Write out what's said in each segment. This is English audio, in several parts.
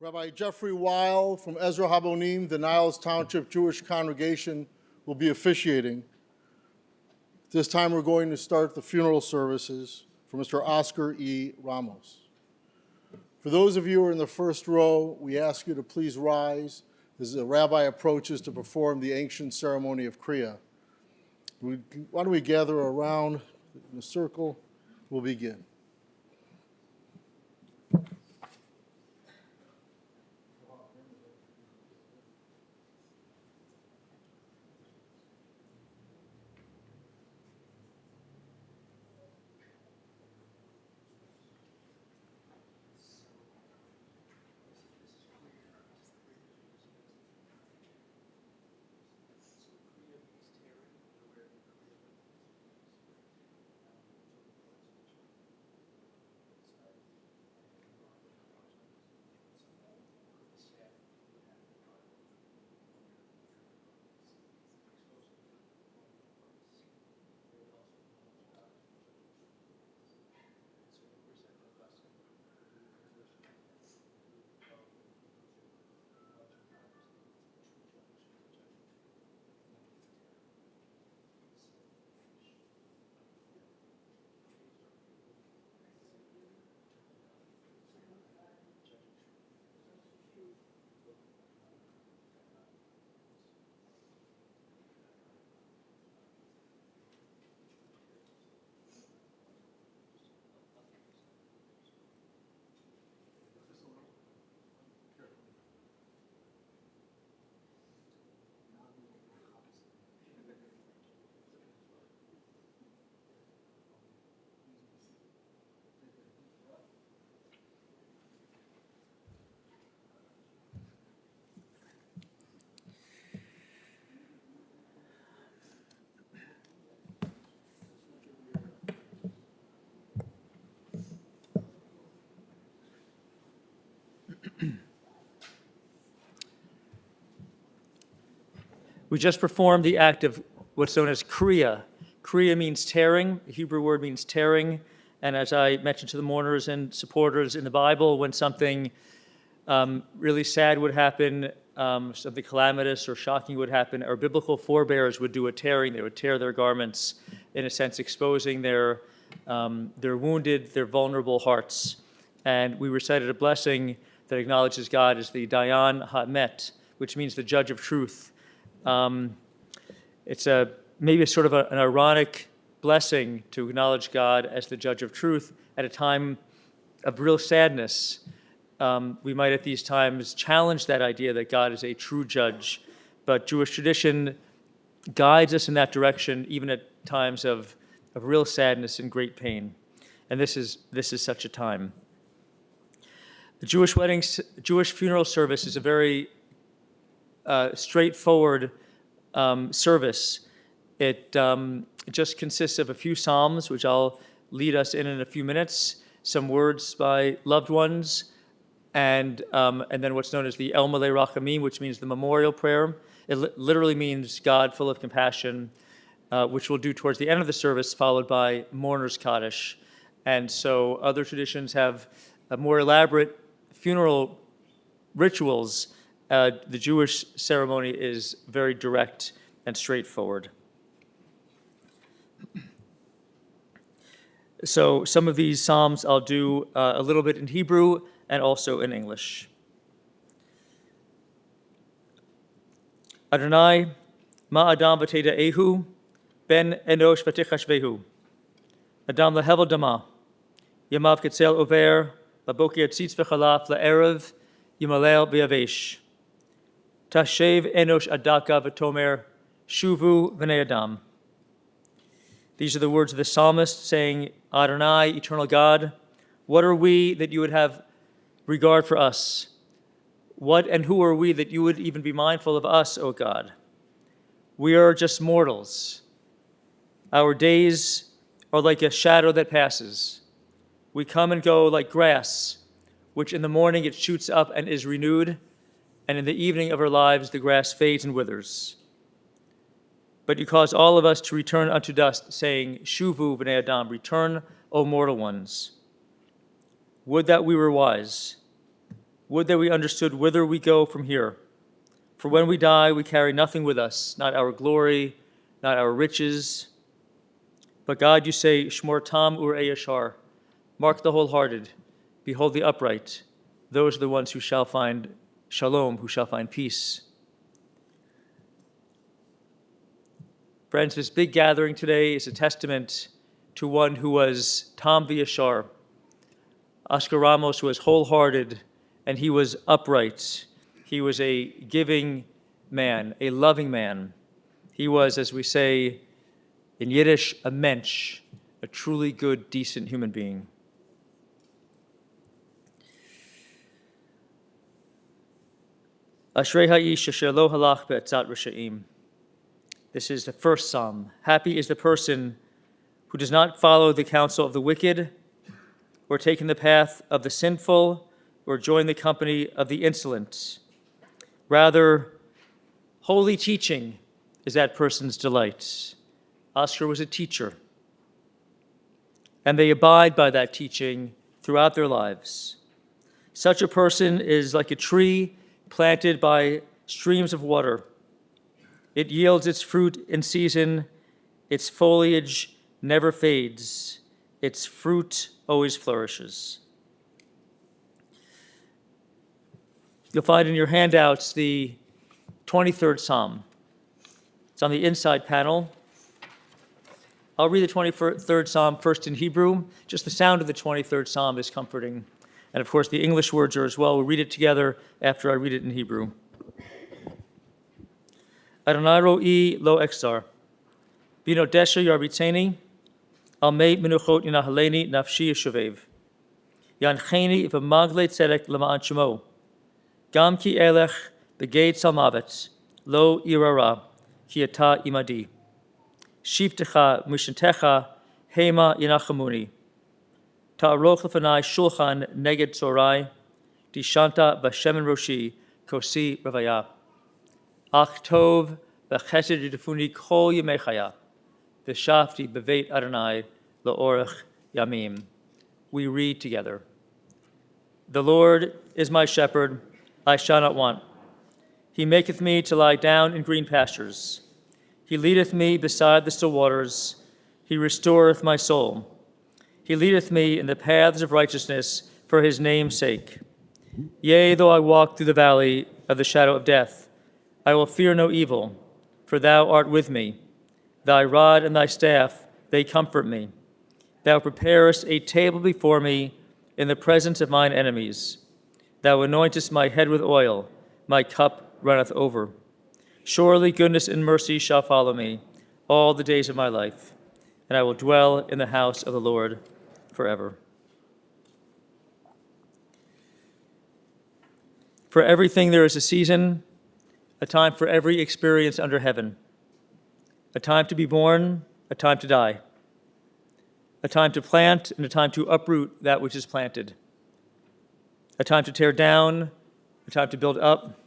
Rabbi Jeffrey Weil from Ezra Habonim, the Niles Township Jewish Congregation, will be officiating. This time we're going to start the funeral services for Mr. Oscar E. Ramos. For those of you who are in the first row, we ask you to please rise as the rabbi approaches to perform the ancient ceremony of Keriah. Why don't we gather around in a circle? We'll begin. We just performed the act of what's known as Keriah. Keriah means tearing. The Hebrew word means tearing. And as I mentioned to the mourners and supporters in the Bible, when something really sad would happen, something calamitous or shocking would happen, our biblical forebears would do a tearing. They would tear their garments, in a sense, exposing their wounded, their vulnerable hearts. And we recited a blessing that acknowledges God as the Dayan HaEmet, which means the judge of truth. It's maybe a sort of an ironic blessing to acknowledge God as the judge of truth at a time of real sadness. We might at these times challenge that idea that God is a true judge, but Jewish tradition guides us in that direction even at times of real sadness and great pain. And this is such a time. The Jewish funeral service is a very straightforward service. It just consists of a few psalms, which I'll lead us in a few minutes, some words by loved ones, and then what's known as the El Malei Rachamim, which means the memorial prayer. It literally means God full of compassion, which we'll do towards the end of the service, followed by Mourner's Kaddish. And so other traditions have more elaborate funeral rituals. The Jewish ceremony is very direct and straightforward. So some of these psalms I'll do a little bit in Hebrew and also in English. Adonai, ma adam v'teda ehu, ben enosh v'tichashvehu. Adam lehevel dama, yamav ketzel over, baboker tzitz v'chalaf la'erev, yimalel v'yavesh. Tashev enosh adaka v'tomer, shuvu v'nei adam. These are the words of the psalmist saying, Adonai, eternal God, what are we that you would have regard for us? What and who are we that you would even be mindful of us, O God? We are just mortals. Our days are like a shadow that passes. We come and go like grass, which in the morning it shoots up and is renewed, and in the evening of our lives the grass fades and withers. But you cause all of us to return unto dust, saying, Shuvu v'nei Adam, return, O mortal ones. Would that we were wise. Would that we understood whither we go from here. For when we die, we carry nothing with us, not our glory, not our riches. But God, you say, Shmor tam urei yashar, mark the wholehearted, behold the upright. Those are the ones who shall find shalom, who shall find peace. Friends, this big gathering today is a testament to one who was tam v'yashar. Oscar Ramos was wholehearted, and he was upright. He was a giving man, a loving man. He was, as we say in Yiddish, a mensch, a truly good, decent human being. Ashrei ha'ish asher lo halach be'etzat risha'im. This is the first psalm. Happy is the person who does not follow the counsel of the wicked, or take in the path of the sinful, or join the company of the insolent. Rather, holy teaching is that person's delight. Oscar was a teacher, and they abide by that teaching throughout their lives. Such a person is like a tree planted by streams of water. It yields its fruit in season, its foliage never fades, its fruit always flourishes. You'll find in your handouts the 23rd Psalm. It's on the inside panel. I'll read the 23rd Psalm first in Hebrew. Just the sound of the 23rd Psalm is comforting. And of course, the English words are as well. We'll read it together after I read it in Hebrew. Adonai ro'i lo exar. Bino desha yarbitzeni. Al mei menuchot yinahaleni nafshi yeshuvev. Yancheni v'magle tzedek lema'an shemo. Gam ki elech begeit salmavet. Lo irara. Ki ata imadi. Shiftecha mishentecha hema yinachamuni. Ta'aroch lefanai shulchan neged tzorai. Dishanta b'shemen roshi kosi ravaya. Ach tov v'chesed yidafuni kol yemei chaya. V'shafti b'veit Adonai la'orech yamim. We read together. The Lord is my shepherd, I shall not want. He maketh me to lie down in green pastures. He leadeth me beside the still waters. He restoreth my soul. He leadeth me in the paths of righteousness for his name's sake. Yea, though I walk through the valley of the shadow of death, I will fear no evil, for thou art with me. Thy rod and thy staff, they comfort me. Thou preparest a table before me in the presence of mine enemies. Thou anointest my head with oil, my cup runneth over. Surely goodness and mercy shall follow me all the days of my life, and I will dwell in the house of the Lord forever. For everything there is a season, a time for every experience under heaven, a time to be born, a time to die, a time to plant and a time to uproot that which is planted, a time to tear down, a time to build up,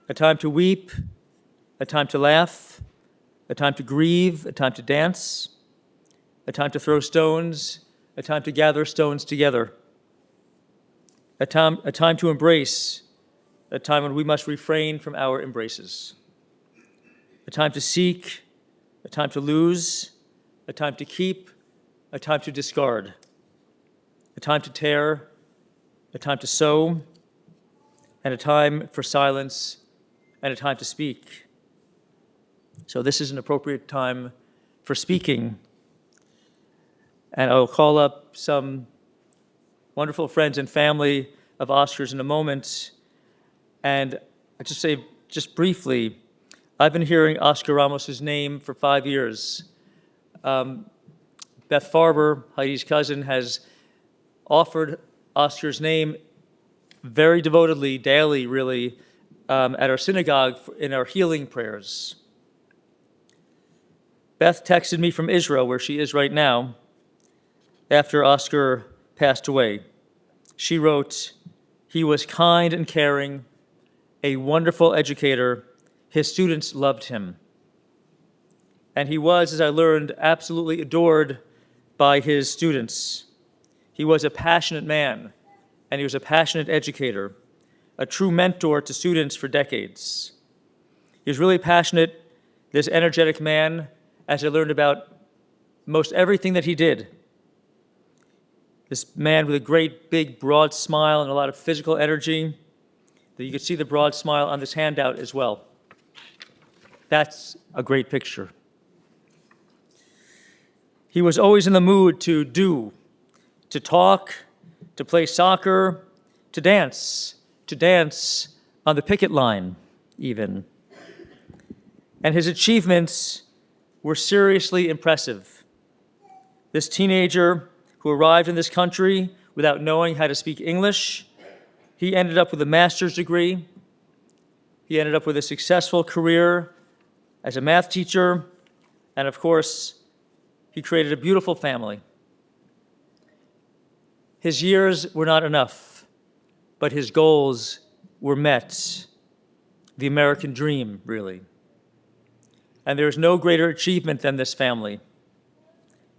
a time to weep, a time to laugh, a time to grieve, a time to dance, a time to throw stones, a time to gather stones together, a time to embrace, a time when we must refrain from our embraces, a time to seek, a time to lose, a time to keep, a time to discard, a time to tear, a time to sow, and a time for silence, and a time to speak. So this is an appropriate time for speaking. And I'll call up some wonderful friends and family of Oscar's in a moment. And I just say, just briefly, I've been hearing Oscar Ramos's name for 5 years. Beth Farber, Heidi's cousin, has offered Oscar's name very devotedly, daily, really, at our synagogue in our healing prayers. Beth texted me from Israel, where she is right now, after Oscar passed away. She wrote, "He was kind and caring, a wonderful educator. His students loved him. And he was, as I learned, absolutely adored by his students. He was a passionate man, and he was a passionate educator, a true mentor to students for decades. He was really passionate, this energetic man, as I learned about most everything that he did. This man with a great, big, broad smile and a lot of physical energy. You could see the broad smile on this handout as well. That's a great picture. He was always in the mood to do, to talk, to play soccer, to dance on the picket line, even. And his achievements were seriously impressive. This teenager who arrived in this country without knowing how to speak English, he ended up with a master's degree. He ended up with a successful career as a math teacher, and of course, he created a beautiful family. His years were not enough, but his goals were met. The American dream, really. And there is no greater achievement than this family.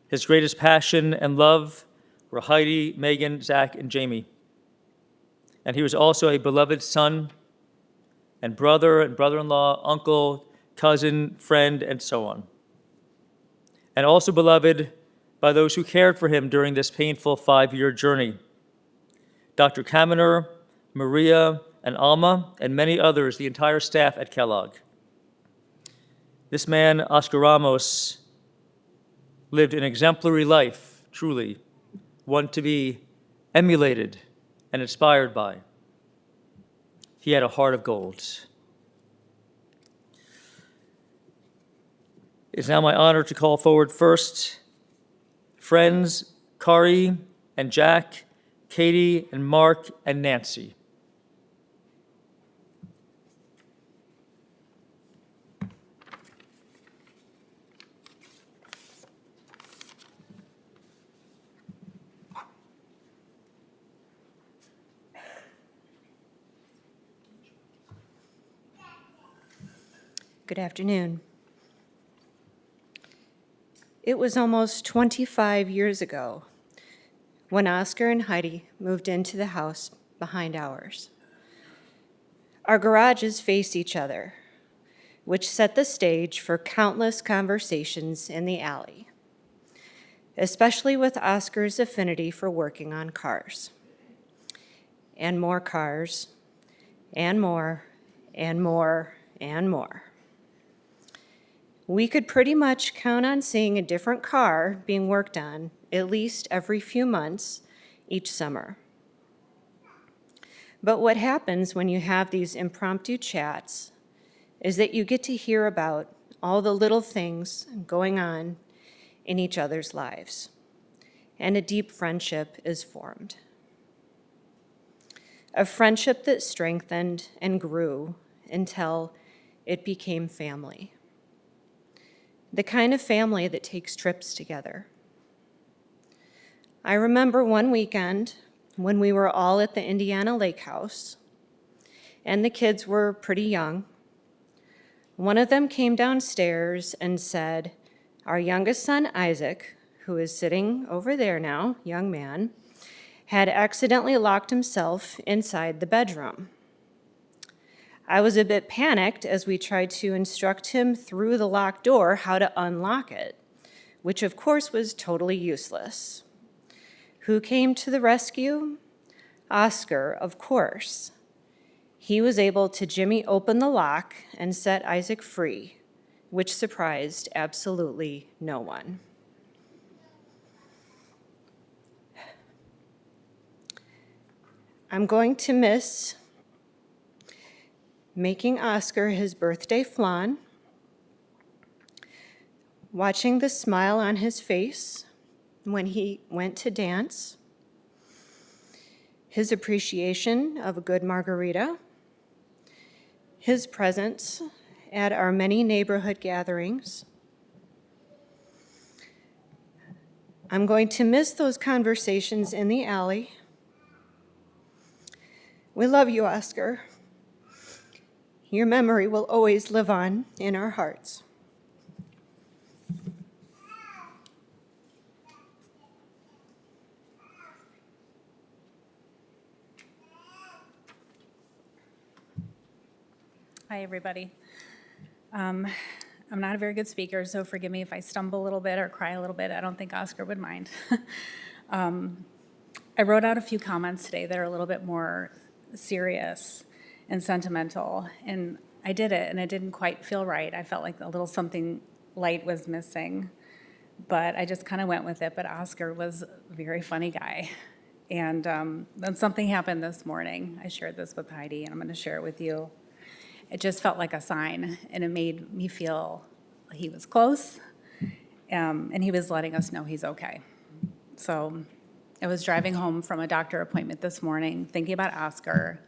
His greatest passion and love were Heidi, Megan, Zach, and Jamie. And he was also a beloved son and brother-in-law, uncle, cousin, friend, and so on. And also beloved by those who cared for him during this painful 5-year journey. Dr. Kamener, Maria, and Alma, and many others, the entire staff at Kellogg. This man, Oscar Ramos, lived an exemplary life, truly, one to be emulated and inspired by. He had a heart of gold. It's now my honor to call forward first friends Kari and Jack, Katie and Mark and Nancy. Good afternoon. It was almost 25 years ago when Oscar and Heidi moved into the house behind ours. Our garages faced each other, which set the stage for countless conversations in the alley, especially with Oscar's affinity for working on cars. And more cars, and more, and more, and more. We could pretty much count on seeing a different car being worked on at least every few months each summer. But what happens when you have these impromptu chats is that you get to hear about all the little things going on in each other's lives, and a deep friendship is formed. A friendship that strengthened and grew until it became family. The kind of family that takes trips together. I remember one weekend when we were all at the Indiana Lake House, and the kids were pretty young. One of them came downstairs and said, our youngest son, Isaac, who is sitting over there now, young man, had accidentally locked himself inside the bedroom. I was a bit panicked as we tried to instruct him through the locked door how to unlock it, which of course was totally useless. Who came to the rescue? Oscar, of course. He was able to jimmy open the lock and set Isaac free, which surprised absolutely no one. I'm going to miss making Oscar his birthday flan, watching the smile on his face when he went to dance, his appreciation of a good margarita, his presence at our many neighborhood gatherings. I'm going to miss those conversations in the alley. We love you, Oscar. Your memory will always live on in our hearts. Hi, everybody. I'm not a very good speaker, so forgive me if I stumble a little bit or cry a little bit. I don't think Oscar would mind. I wrote out a few comments today that are a little bit more serious and sentimental, and I did it, and it didn't quite feel right. I felt like a little something light was missing, but I just kind of went with it. But Oscar was a very funny guy. And then something happened this morning. I shared this with Heidi, and I'm going to share it with you. It just felt like a sign, and it made me feel he was close, and he was letting us know he's okay. So I was driving home from a doctor appointment this morning, thinking about Oscar,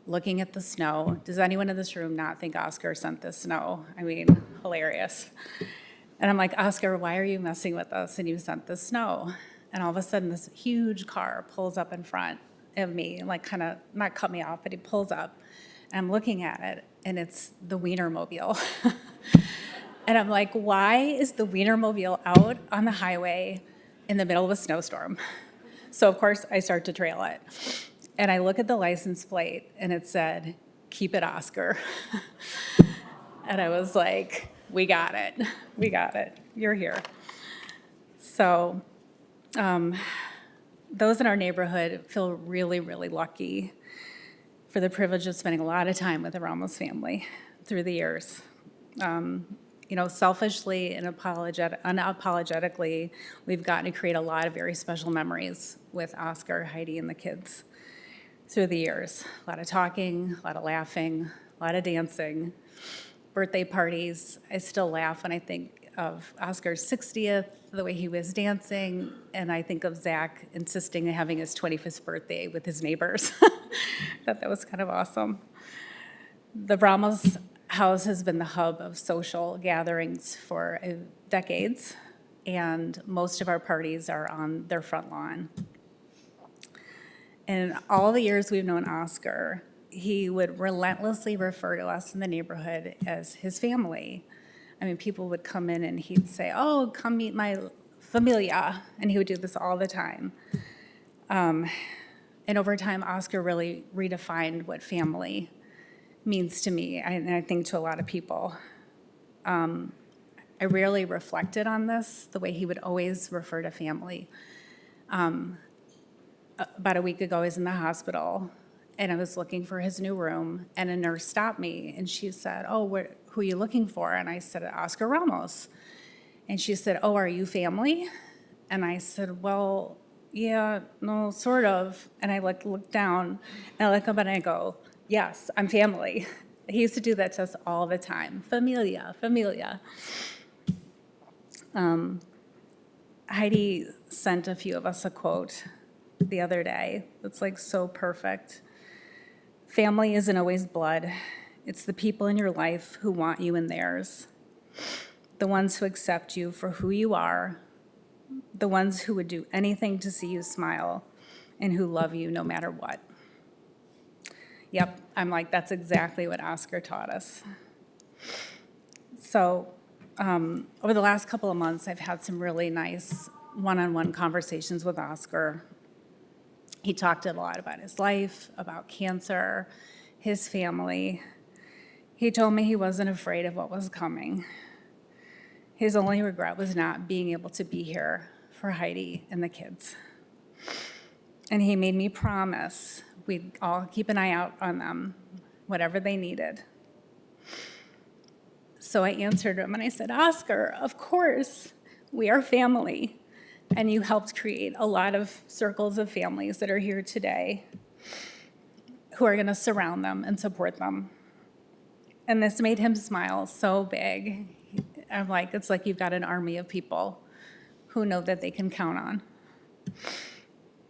looking at the snow. Does anyone in this room not think Oscar sent the snow? I mean, hilarious. And I'm like, Oscar, why are you messing with us? And you sent the snow. And all of a sudden, this huge car pulls up in front of me, like kind of, not cut me off, but he pulls up. And I'm looking at it, and it's the Wienermobile. And I'm like, why is the Wienermobile out on the highway in the middle of a snowstorm? So, of course, I start to trail it. And I look at the license plate, and it said, "Keep it, Oscar." And I was like, we got it. We got it. You're here. So those in our neighborhood feel really, really lucky for the privilege of spending a lot of time with the Ramos family through the years. Selfishly and unapologetically, we've gotten to create a lot of very special memories with Oscar, Heidi, and the kids through the years. A lot of talking, a lot of laughing, a lot of dancing, birthday parties. I still laugh when I think of Oscar's 60th, the way he was dancing, and I think of Zach insisting on having his 25th birthday with his neighbors. Thought that was kind of awesome. The Ramos house has been the hub of social gatherings for decades, and most of our parties are on their front lawn. And all the years we've known Oscar, he would relentlessly refer to us in the neighborhood as his family. I mean, people would come in and he'd say, "Oh, come meet my familia," and he would do this all the time. And over time, Oscar really redefined what family means to me, and I think to a lot of people. I rarely reflected on this, the way he would always refer to family. About a week ago, I was in the hospital, and I was looking for his new room, and a nurse stopped me, and she said, "Oh, who are you looking for?" And I said, "Oscar Ramos." And she said, "Oh, are you family?" And I said, "Well, yeah, no, sort of." And I look down, and I look up and I go, "Yes, I'm family." He used to do that to us all the time. Familia, familia. Heidi sent a few of us a quote the other day that's like so perfect. "Family isn't always blood. It's the people in your life who want you in theirs. The ones who accept you for who you are. The ones who would do anything to see you smile and who love you no matter what." Yep, I'm like, that's exactly what Oscar taught us. So over the last couple of months, I've had some really nice one-on-one conversations with Oscar. He talked a lot about his life, about cancer, his family. He told me he wasn't afraid of what was coming. His only regret was not being able to be here for Heidi and the kids. And he made me promise we'd all keep an eye out on them, whatever they needed. So I answered him and I said, "Oscar, of course, we are family. And you helped create a lot of circles of families that are here today who are going to surround them and support them." And this made him smile so big. I'm like, it's like you've got an army of people who know that they can count on.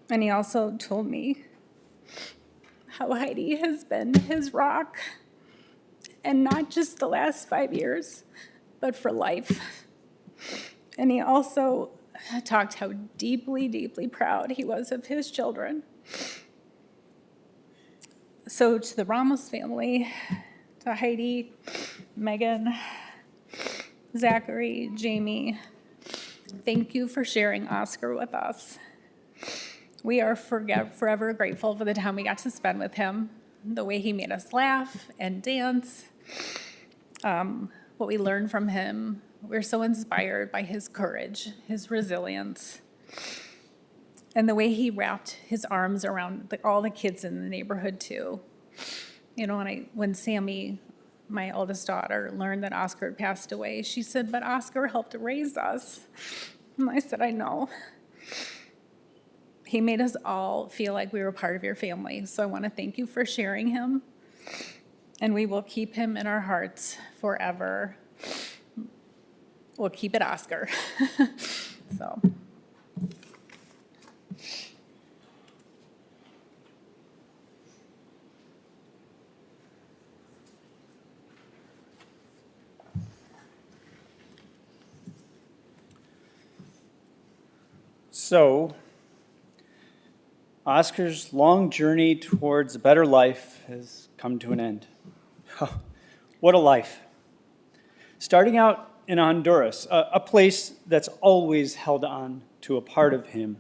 And he also told me how Heidi has been his rock, and not just the last 5 years, but for life. And he also talked how deeply, deeply proud he was of his children. So to the Ramos family, to Heidi, Megan, Zachary, Jamie, thank you for sharing Oscar with us. We are forever grateful for the time we got to spend with him, the way he made us laugh and dance, what we learned from him. We're so inspired by his courage, his resilience, and the way he wrapped his arms around all the kids in the neighborhood too. You know, when Sammy, my oldest daughter, learned that Oscar had passed away, she said, "But Oscar helped raise us." And I said, "I know." He made us all feel like we were part of your family. So I want to thank you for sharing him. And we will keep him in our hearts forever. We'll keep it Oscar. So. So, Oscar's long journey towards a better life has come to an end. What a life. Starting out in Honduras, a place that's always held on to a part of him,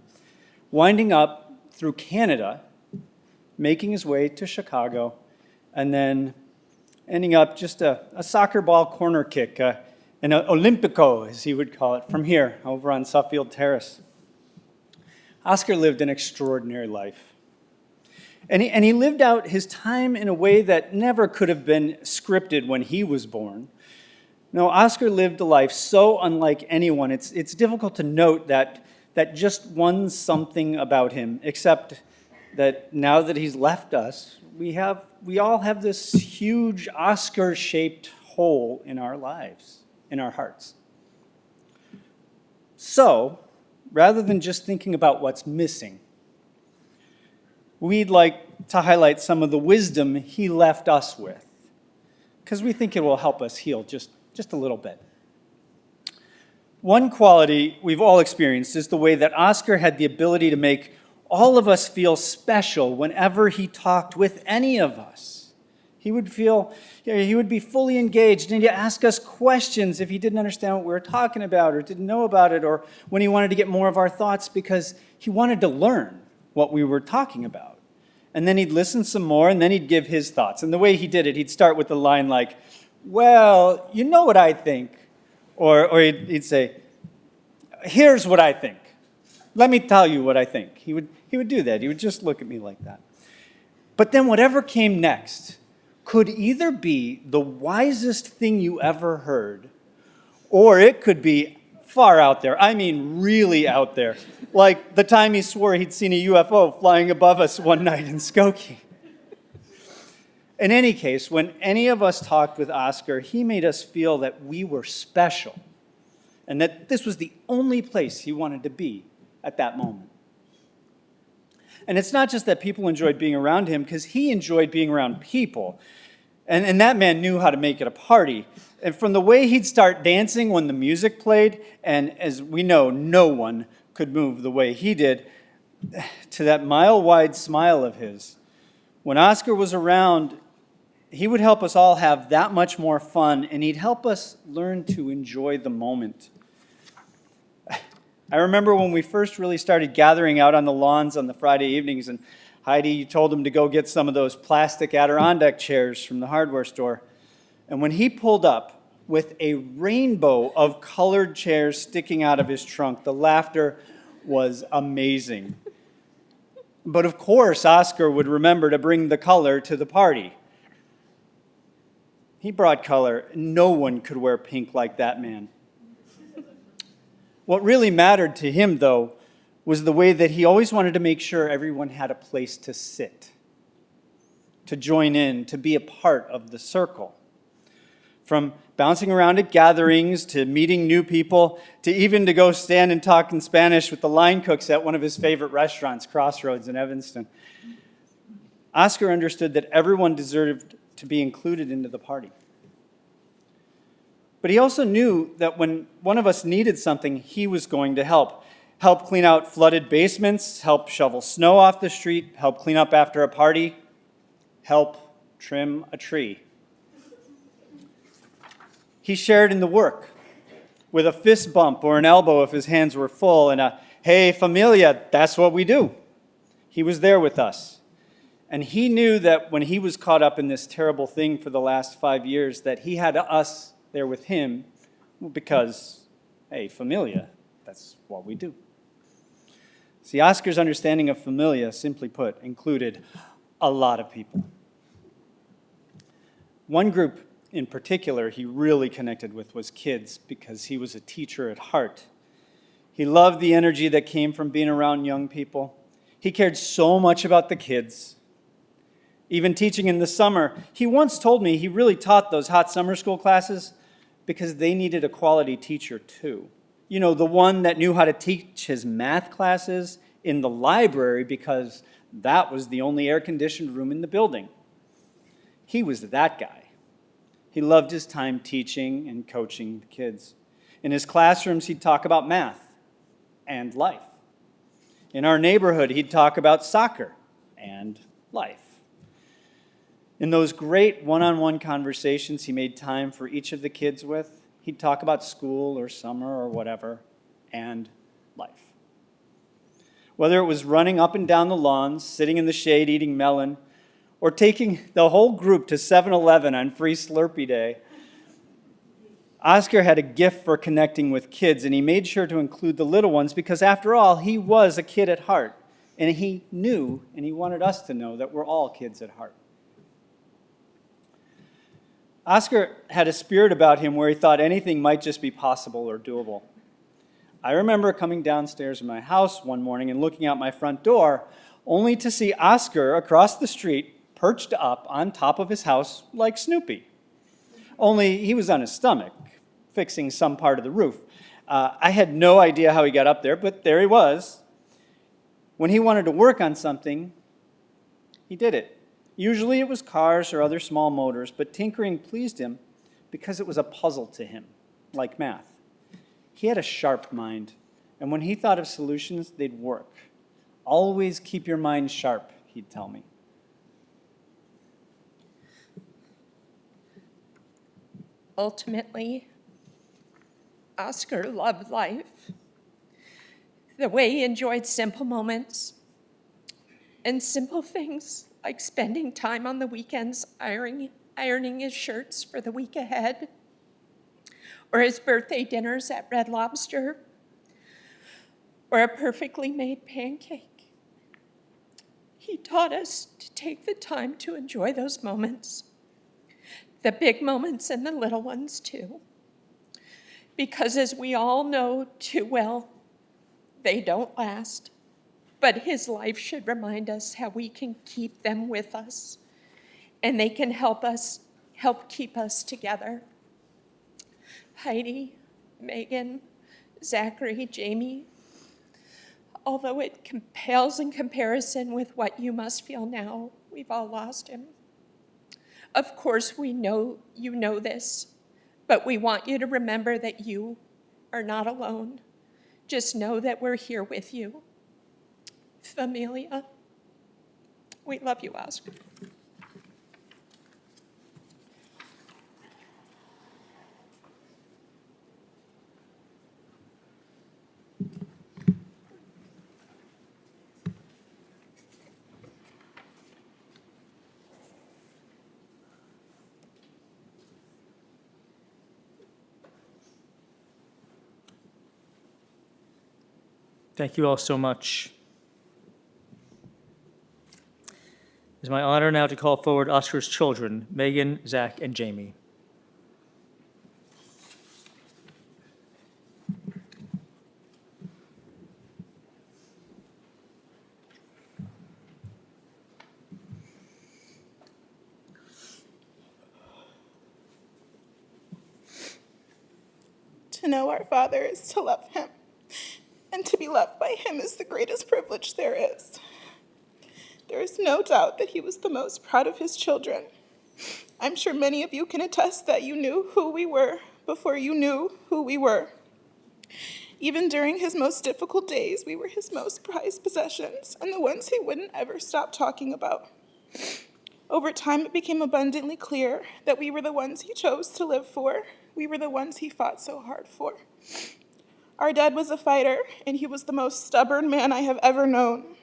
winding up through Canada, making his way to Chicago, and then ending up just a soccer ball corner kick, an Olympico, as he would call it, from here, over on Suffield Terrace. Oscar lived an extraordinary life. And he lived out his time in a way that never could have been scripted when he was born. No, Oscar lived a life so unlike anyone, it's difficult to note that just one something about him, except that now that he's left us, we all have this huge Oscar-shaped hole in our lives, in our hearts. So, rather than just thinking about what's missing, we'd like to highlight some of the wisdom he left us with, because we think it will help us heal just a little bit. One quality we've all experienced is the way that Oscar had the ability to make all of us feel special whenever he talked with any of us. He would be fully engaged, and he'd ask us questions if he didn't understand what we were talking about or didn't know about it, or when he wanted to get more of our thoughts because he wanted to learn what we were talking about. And then he'd listen some more, and then he'd give his thoughts. And the way he did it, he'd start with a line like, "Well, you know what I think," or he'd say, "Here's what I think. Let me tell you what I think." He would do that. He would just look at me like that. But then whatever came next could either be the wisest thing you ever heard, or it could be far out there. I mean, really out there. Like the time he swore he'd seen a UFO flying above us one night in Skokie. In any case, when any of us talked with Oscar, he made us feel that we were special and that this was the only place he wanted to be at that moment. And it's not just that people enjoyed being around him, because he enjoyed being around people. And that man knew how to make it a party. And from the way he'd start dancing when the music played, and as we know, no one could move the way he did, to that mile-wide smile of his. When Oscar was around, he would help us all have that much more fun, and he'd help us learn to enjoy the moment. I remember when we first really started gathering out on the lawns on the Friday evenings, and Heidi, you told him to go get some of those plastic Adirondack chairs from the hardware store. And when he pulled up with a rainbow of colored chairs sticking out of his trunk, the laughter was amazing. But of course, Oscar would remember to bring the color to the party. He brought color. No one could wear pink like that man. What really mattered to him, though, was the way that he always wanted to make sure everyone had a place to sit, to join in, to be a part of the circle. From bouncing around at gatherings, to meeting new people, to even to go stand and talk in Spanish with the line cooks at one of his favorite restaurants, Crossroads in Evanston. Oscar understood that everyone deserved to be included into the party. But he also knew that when one of us needed something, he was going to help. Help clean out flooded basements, help shovel snow off the street, help clean up after a party, help trim a tree. He shared in the work with a fist bump or an elbow if his hands were full, and a, "Hey, familia, that's what we do." He was there with us. And he knew that when he was caught up in this terrible thing for the last 5 years, that he had us there with him because, hey, familia, that's what we do. See, Oscar's understanding of familia, simply put, included a lot of people. One group in particular he really connected with was kids because he was a teacher at heart. He loved the energy that came from being around young people. He cared so much about the kids. Even teaching in the summer, he once told me he really taught those hot summer school classes because they needed a quality teacher too. You know, the one that knew how to teach his math classes in the library because that was the only air-conditioned room in the building. He was that guy. He loved his time teaching and coaching the kids. In his classrooms, he'd talk about math and life. In our neighborhood, he'd talk about soccer and life. In those great one-on-one conversations he made time for each of the kids with, he'd talk about school or summer or whatever, and life. Whether it was running up and down the lawns, sitting in the shade eating melon, or taking the whole group to 7-Eleven on free Slurpee Day, Oscar had a gift for connecting with kids, and he made sure to include the little ones because, after all, he was a kid at heart. And he knew, and he wanted us to know, that we're all kids at heart. Oscar had a spirit about him where he thought anything might just be possible or doable. I remember coming downstairs in my house one morning and looking out my front door, only to see Oscar across the street perched up on top of his house like Snoopy. Only he was on his stomach, fixing some part of the roof. I had no idea how he got up there, but there he was. When he wanted to work on something, he did it. Usually it was cars or other small motors, but tinkering pleased him because it was a puzzle to him, like math. He had a sharp mind, and when he thought of solutions, they'd work. Always keep your mind sharp, he'd tell me. Ultimately, Oscar loved life, the way he enjoyed simple moments and simple things like spending time on the weekends ironing his shirts for the week ahead, or his birthday dinners at Red Lobster, or a perfectly made pancake. He taught us to take the time to enjoy those moments, the big moments and the little ones too. Because as we all know too well, they don't last. But his life should remind us how we can keep them with us, and they can help keep us together. Heidi, Megan, Zachary, Jamie, although it pales in comparison with what you must feel now, we've all lost him. Of course, we know you know this, but we want you to remember that you are not alone. Just know that we're here with you. Familia, we love you, Oscar. Thank you all so much. It's my honor now to call forward Oscar's children, Megan, Zach, and Jamie. To know our Father is to love him, and to be loved by him is the greatest privilege there is. There is no doubt that he was the most proud of his children. I'm sure many of you can attest that you knew who we were before you knew who we were. Even during his most difficult days, we were his most prized possessions and the ones he wouldn't ever stop talking about. Over time, it became abundantly clear that we were the ones he chose to live for. We were the ones he fought so hard for. Our dad was a fighter, and he was the most stubborn man I have ever known.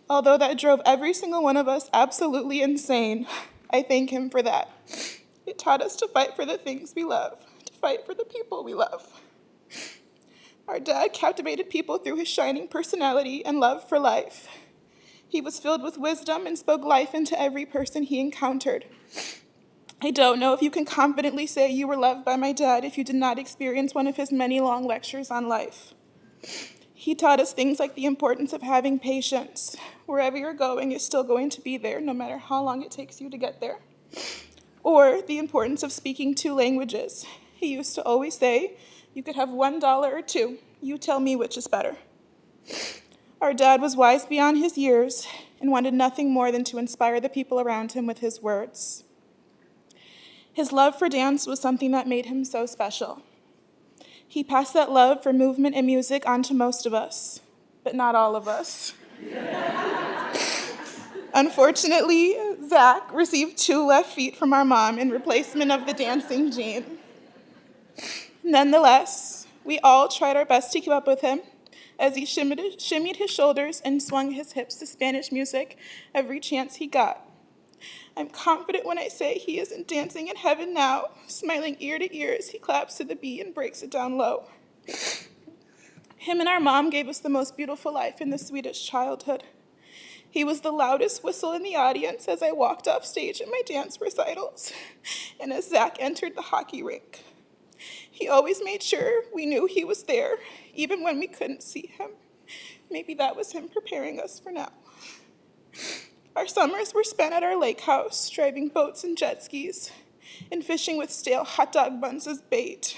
Although that drove every single one of us absolutely insane, I thank him for that. It taught us to fight for the things we love, to fight for the people we love. Our dad captivated people through his shining personality and love for life. He was filled with wisdom and spoke life into every person he encountered. I don't know if you can confidently say you were loved by my dad if you did not experience one of his many long lectures on life. He taught us things like the importance of having patience. Wherever you're going is still going to be there, no matter how long it takes you to get there. Or the importance of speaking 2 languages. He used to always say, you could have $1 or 2. You tell me which is better. Our dad was wise beyond his years and wanted nothing more than to inspire the people around him with his words. His love for dance was something that made him so special. He passed that love for movement and music on to most of us, but not all of us. Unfortunately, Zach received 2 left feet from our mom in replacement of the dancing gene. Nonetheless, we all tried our best to keep up with him as he shimmied his shoulders and swung his hips to Spanish music every chance he got. I'm confident when I say he isn't dancing in heaven now, smiling ear to ear as he claps to the beat and breaks it down low. Him and our mom gave us the most beautiful life in the sweetest childhood. He was the loudest whistle in the audience as I walked off stage at my dance recitals, and as Zach entered the hockey rink. He always made sure we knew he was there, even when we couldn't see him. Maybe that was him preparing us for now. Our summers were spent at our lake house, driving boats and jet skis, and fishing with stale hot dog buns as bait.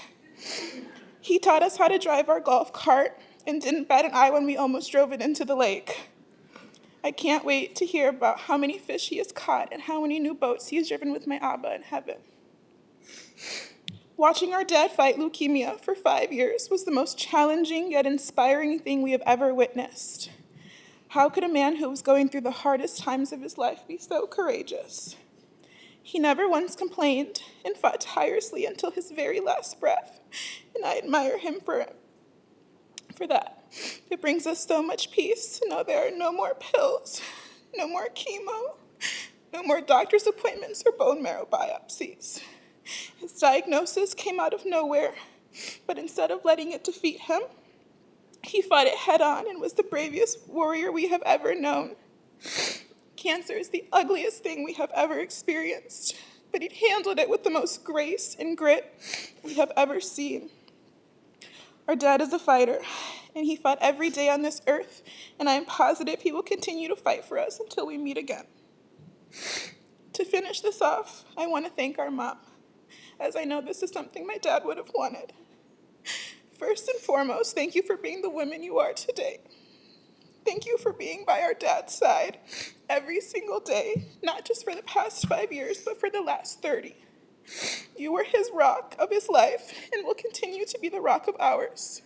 He taught us how to drive our golf cart and didn't bat an eye when we almost drove it into the lake. I can't wait to hear about how many fish he has caught and how many new boats he has driven with my Abba in heaven. Watching our dad fight leukemia for 5 years was the most challenging yet inspiring thing we have ever witnessed. How could a man who was going through the hardest times of his life be so courageous? He never once complained and fought tirelessly until his very last breath, and I admire him for that. It brings us so much peace to know there are no more pills, no more chemo, no more doctor's appointments or bone marrow biopsies. His diagnosis came out of nowhere, but instead of letting it defeat him, he fought it head on and was the bravest warrior we have ever known. Cancer is the ugliest thing we have ever experienced, but he handled it with the most grace and grit we have ever seen. Our dad is a fighter, and he fought every day on this earth, and I am positive he will continue to fight for us until we meet again. To finish this off, I want to thank our mom, as I know this is something my dad would have wanted. First and foremost, thank you for being the woman you are today. Thank you for being by our dad's side every single day, not just for the past 5 years, but for the last 30. You were his rock of his life and will continue to be the rock of ours.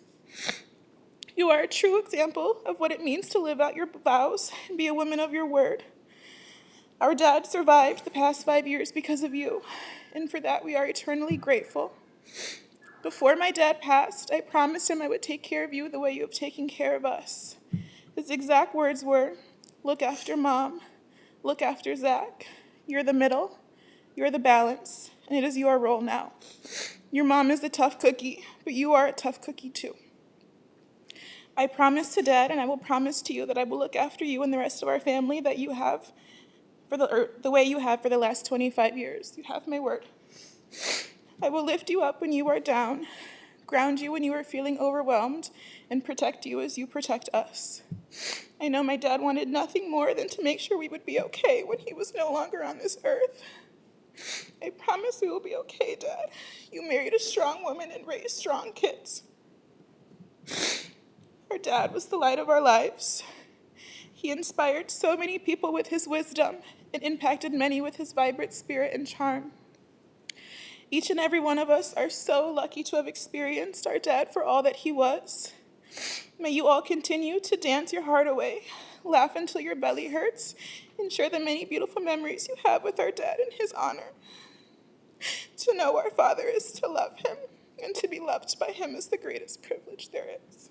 You are a true example of what it means to live out your vows and be a woman of your word. Our dad survived the past 5 years because of you, and for that we are eternally grateful. Before my dad passed, I promised him I would take care of you the way you have taken care of us. His exact words were, look after mom, look after Zach. You're the middle, you're the balance, and it is your role now. Your mom is a tough cookie, but you are a tough cookie too. I promise to Dad, and I will promise to you that I will look after you and the rest of our family that you have the way you have for the last 25 years. You have my word. I will lift you up when you are down, ground you when you are feeling overwhelmed, and protect you as you protect us. I know my dad wanted nothing more than to make sure we would be okay when he was no longer on this earth. I promise we will be okay, Dad. You married a strong woman and raised strong kids. Our dad was the light of our lives. He inspired so many people with his wisdom and impacted many with his vibrant spirit and charm. Each and every one of us are so lucky to have experienced our dad for all that he was. May you all continue to dance your heart away, laugh until your belly hurts, and share the many beautiful memories you have with our dad in his honor. To know our Father is to love him, and to be loved by him is the greatest privilege there is.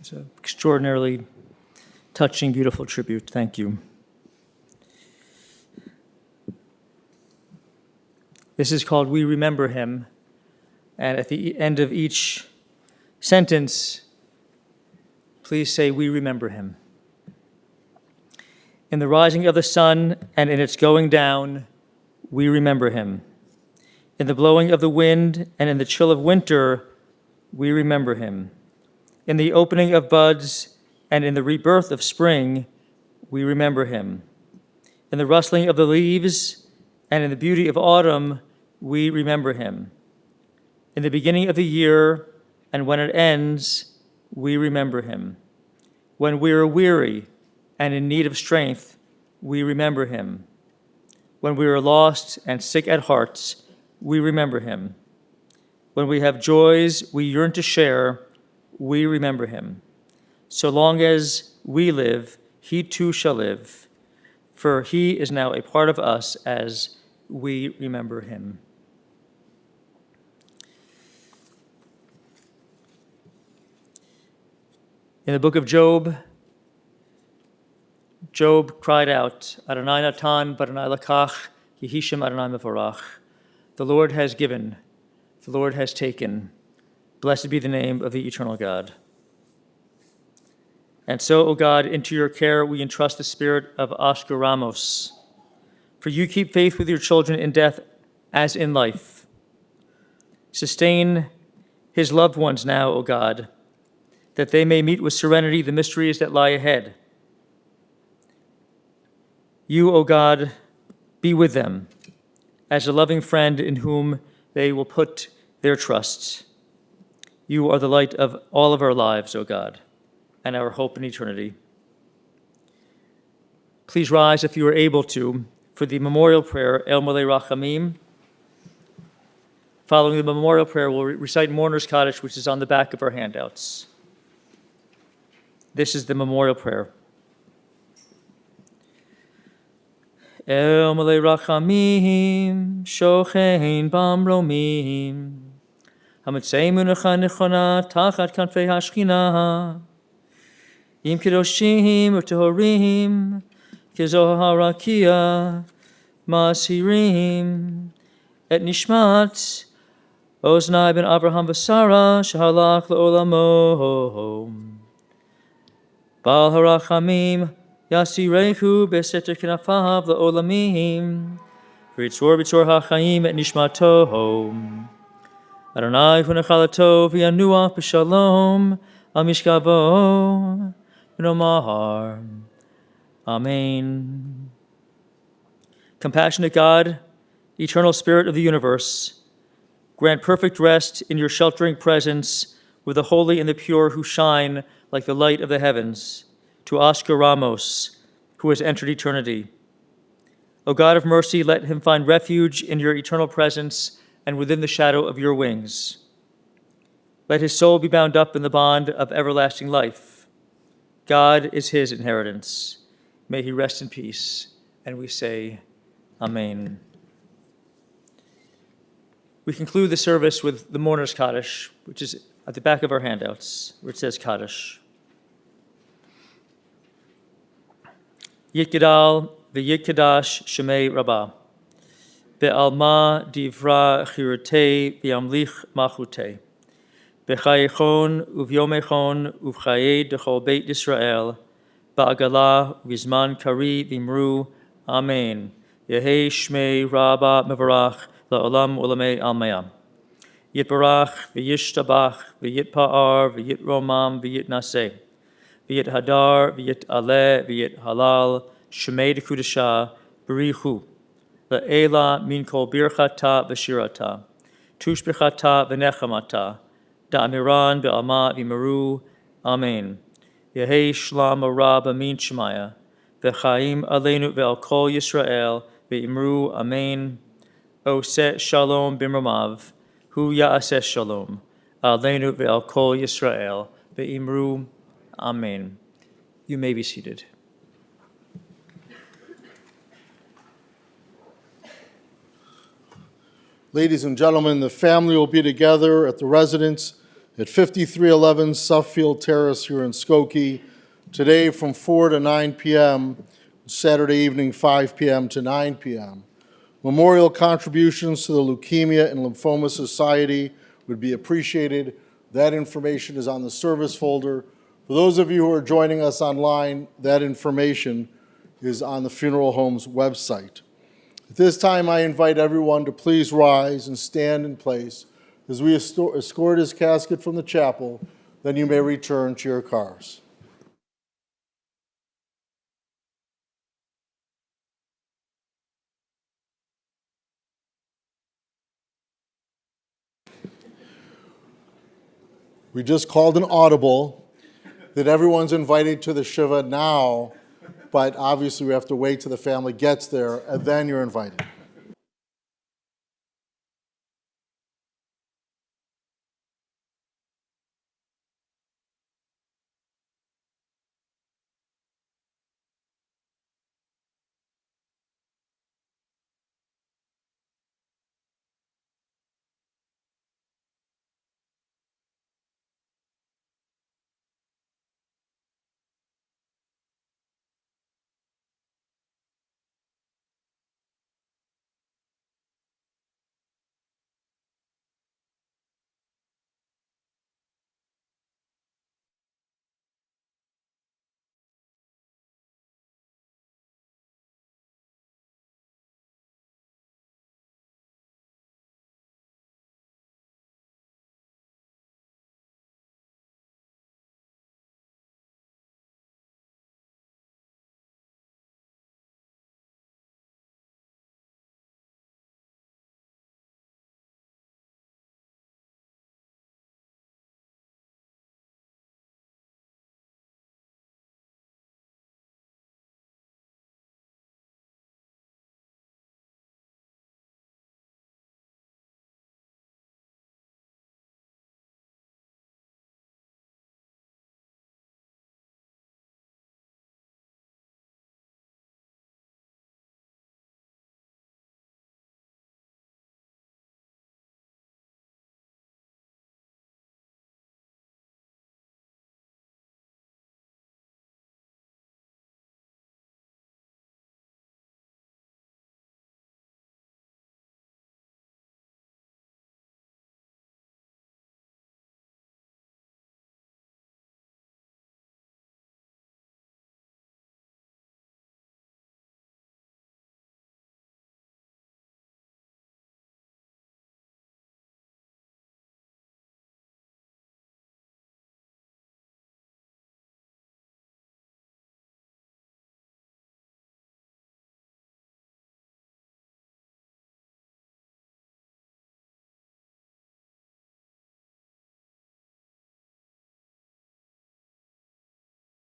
It's an extraordinarily touching, beautiful tribute. Thank you. This is called We Remember Him. And at the end of each sentence, please say, we remember him. In the rising of the sun and in its going down, we remember him. In the blowing of the wind and in the chill of winter, we remember him. In the opening of buds and in the rebirth of spring, we remember him. In the rustling of the leaves and in the beauty of autumn, we remember him. In the beginning of the year and when it ends, we remember him. When we are weary and in need of strength, we remember him. When we are lost and sick at heart, we remember him. When we have joys we yearn to share, we remember him. So long as we live, he too shall live, for he is now a part of us as we remember him. In the book of Job, Job cried out, Adonai natan, Adonai lakach, Yehishim Adonai mevorach. The Lord has given, the Lord has taken. Blessed be the name of the eternal God. And so, O God, into your care we entrust the spirit of Oscar Ramos. For you keep faith with your children in death as in life. Sustain his loved ones now, O God, that they may meet with serenity the mysteries that lie ahead. You, O God, be with them as a loving friend in whom they will put their trust. You are the light of all of our lives, O God, and our hope in eternity. Please rise if you are able to for the memorial prayer, El Malei Rachamim. Following the memorial prayer, we'll recite Mourner's Kaddish, which is on the back of our handouts. This is the memorial prayer. El Malei Rachamim, Shochein Bamromim, Hamitzei Munecha Nechona, Tachat Kanfei HaShchina, Im Kedoshim Utehorim, Kezohar Rakia, Masirim, Et Nishmat, Oznai ben Abraham Vasara, Shahalach Le'olamo, Baal harachamim, yasirehu beseter knafav leolamim, v'yitzor b'tzor ha'chaim et nishmato. Adonai hu nechalato v'yanuach b'shalom al mishkavo v'nomar. Amen. Compassionate God, eternal Spirit of the universe, grant perfect rest in your sheltering presence with the holy and the pure who shine like the light of the heavens, to Oscar Ramos, who has entered eternity. O God of mercy, let him find refuge in your eternal presence and within the shadow of your wings. Let his soul be bound up in the bond of everlasting life. God is his inheritance. May he rest in peace. And we say, Amen. We conclude the service with the Mourner's Kaddish, which is at the back of our handouts, where it says Kaddish. Yitgedal v'yitkadash shemei Rabbah, be'alma divra chirutei v'yamlich machutei, b'chayechon uv'yomechon uv'chayei dechol beit Yisrael, ba'agala v'zman kari v'imru, Amen. Yehei shmei Rabbah mevarach la'olam ulamei almayam. Yitbarach v'yishtabach v'yitpa'ar v'yitromam v'yitnaseh. V'yit hadar, v'yit aleh, v'yit halal, shemei dekudesha, b'richu, le'ela min kol birchata v'shirata, tushbechata v'nechamata, da'amiran be'alma v'meru, Amen. Yehei shlam arab amin shemaya, v'chaim aleinu ve'al kol Yisrael, v'imru, Amen. Oseh shalom b'mramav, hu ya'aseh shalom, aleinu ve'al kol Yisrael, v'imru, Amen. You may be seated. Ladies and gentlemen, the family will be together at the residence at 5311 Suffield Terrace here in Skokie, today from 4 to 9 p.m., Saturday evening 5 p.m. to 9 p.m. Memorial contributions to the Leukemia and Lymphoma Society would be appreciated. That information is on the service folder. For those of you who are joining us online, that information is on the funeral home's website. At this time, I invite everyone to please rise and stand in place as we escort his casket from the chapel. Then you may return to your cars. We just called an audible that everyone's invited to the Shiva now, but obviously we have to wait till the family gets there, and then you're invited.